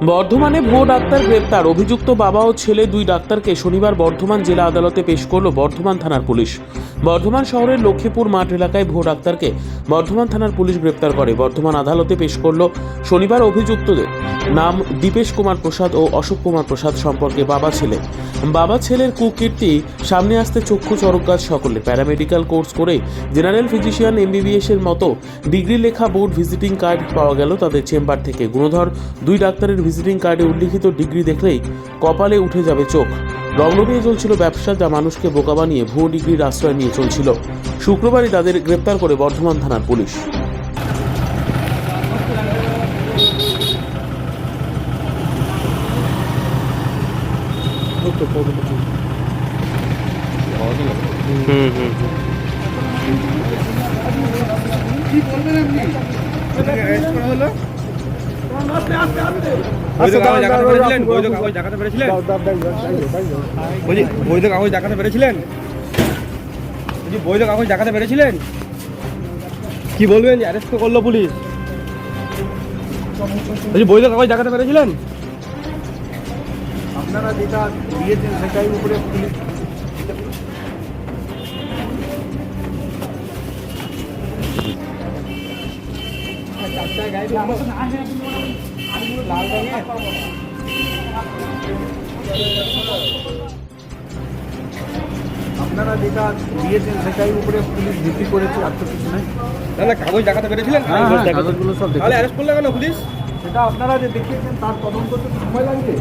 বর্ধমানে ভুয়ো ডাক্তার গ্রেপ্তার। অভিযুক্ত বাবা ও ছেলে দুই ডাক্তারকে শনিবার বর্ধমান জেলা আদালতে পেশ করল বর্ধমান থানার পুলিশ। বর্ধমান শহরের লক্ষ্মীপুর মাঠ এলাকায় ভুয়ো ডাক্তারকে বর্ধমান থানার পুলিশ গ্রেপ্তার করে বর্ধমান আদালতে পেশ করল শনিবার। অভিযুক্তদের নাম দীপেশ কুমার প্রসাদ ও অশোক কুমার প্রসাদ। সম্পর্কে বাবা ছেলের কুকীর্তি সামনে আসতে চক্ষু চরক গাছ সকলে। প্যারামেডিক্যাল কোর্স করে জেনারেল ফিজিশিয়ান MBBS এর মতো ডিগ্রি লেখা বোর্ড ভিজিটিং কার্ড পাওয়া গেল তাদের চেম্বার থেকে। গুণধর দুই ডাক্তারের ভিজিটিং কার্ডে উল্লিখিত ডিগ্রি দেখলেই কপালে উঠে যাবে চোখ। রমরমিয়ে চলছিল ব্যবসা, যা মানুষকে বোকা বানিয়ে ভুয়ো ডিগ্রির আশ্রয় নিয়ে চলছিল। শুক্রবারই তাদের গ্রেপ্তার করে বর্ধমান থানার পুলিশ। কি বলবেন আপনি? অ্যারেস্ট করা হলো। বৈধ কাগজ দেখাতে পেরেছিলেন? বৈধ কাগজ দেখাতে পেরেছিলেন? বৈধ কাগজ দেখাতে পেরেছিলেন? বৈধ কাগজ দেখাতে পেরেছিলেন? কি বলবেন? অ্যারেস্ট করলো পুলিশ। বৈধ কাগজ দেখাতে পেরেছিলেন? আপনারা যেটা দিয়েছেন সেটাই উপরে পুলিশ আপনারা যেটা দিয়েছেন সেটাই উপরে পুলিশ ভিত্তি করেছে, আর তো কিছু নাই। না কাগজ দেখাতে পেরেছিলেন? কাগজগুলো সব তাহলে অ্যারেস্ট করলো কেন পুলিশ? সেটা আপনারা যে দেখিয়েছেন তার তদন্ত তো সময় লাগবে।